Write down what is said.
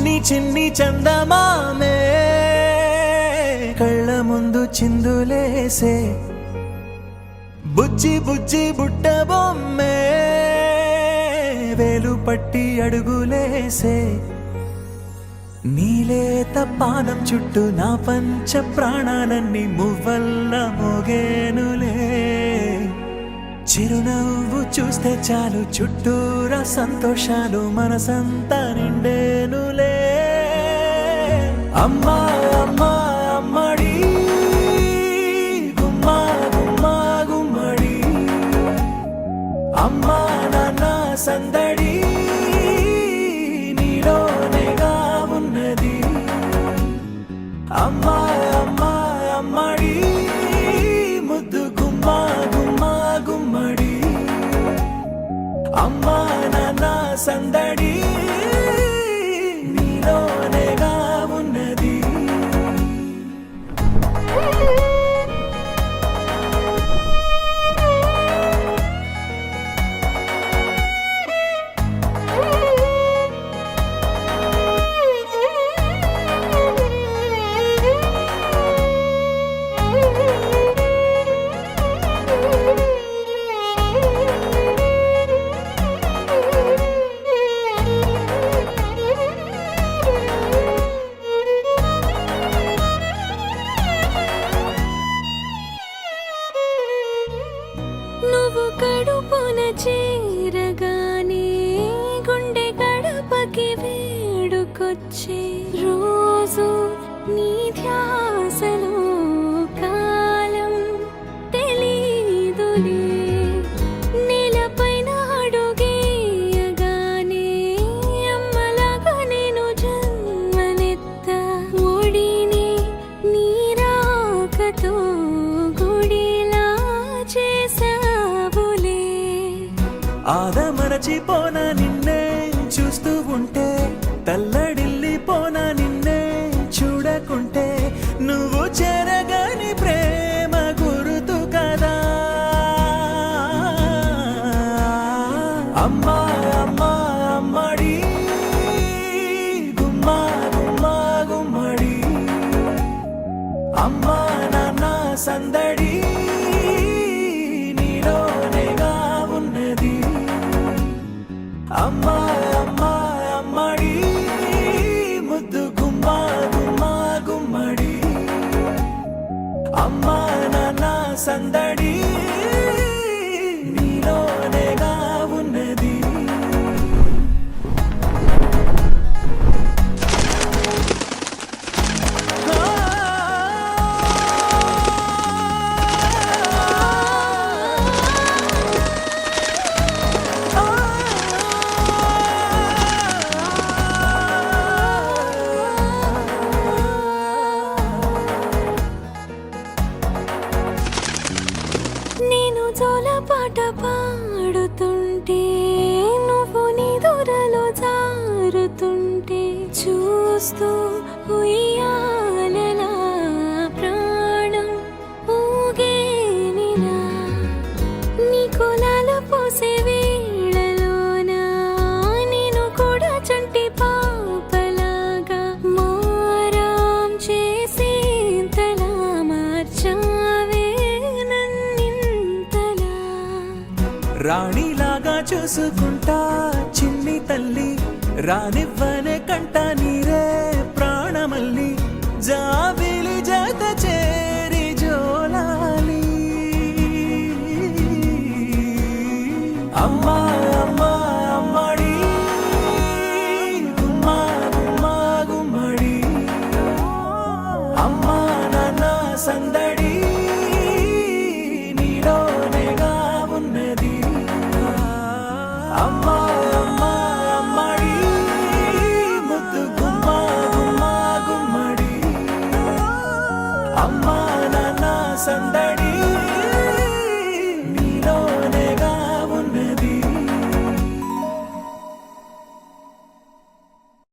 చిన్ని చిన్ని చందమామే కళ్ళ ముందు చిందులేసే బుజ్జి బుజ్జి బుట్ట బొమ్మే వేలు పట్టి అడుగులేసే నీలేత పాదం చుట్టూ నా పంచ ప్రాణాలన్నీ మువ్వల్ల మోగేనులే చిరునవ్వు చూస్తే చాలు చుట్టూరా సంతోషాలు మనసంతా నిండేనులే అమ్మా అమ్మా అమ్మడి గుమ్మా గుమ్మా గుమ్మడి అమ్మా నాన్న సందడి నీలోనేగా ఉన్నది అమ్మా అమ్మా అమ్మడి ముద్దు గుమ్మా గుమ్మా గుమ్మడి అమ్మా నాన్న సందడి నీలోనేగా ఉన్నది నువ్వు కడుపున చేరగానే గుండె గడపకి వేడుకొచ్చే రోజు నీ ధ్యాసలో కాలం తెలీదులే నేలపైన అడుగేయగానే అమ్మలాగా నేను జన్మనెత్త ఒడిని నీ రాకతో గుడిలా చేసావులే ఆదమరచిపోన నిన్నే చూస్తూ ఉంటే తల్లడిల్లిపోన నిన్నే చూడకుంటే నువ్వు చెరగని ప్రేమ గురుతు కదా అమ్మా అమ్మా అమ్మడి గుమ్మా గుమ్మా గుమ్మడి అమ్మా నాన్న సందడి నీలోనేగా ఉన్నది అమ్మా అమ్మా అమ్మడి ముద్దు గుమ్మా గుమ్మా గుమ్మడి అమ్మా నాన్న సందడి నీలోనేగా ఉన్నది నేను జోలపాట పాడుతుంటే నువ్వు నిదురలో జారుతుంటే చూస్తూ ఉయ్యాలలా ప్రాణం ఊగేనిలా నీ కులాల పోసే వేళలోన నేను కూడా చంటి పాపలాగా మారాం చేసేంతలా మార్చావే నన్నింతలా రాణిలాగా చూసుకుంటా చిన్ని తల్లి రానివ్వనే కంట నీరే ప్రాణమల్లి జాబిలి జత చేరి జోలాలి అమ్మా అమ్మా అమ్మడి గుమ్మా గుమ్మా గుమ్మడి అమ్మా నాన్న సందడి నీలోనేగా ఉన్నది అమ్మా అమ్మా అమ్మడి ముద్దు గుమ్మా గుమ్మా గుమ్మడి అమ్మా నాన్న సందడి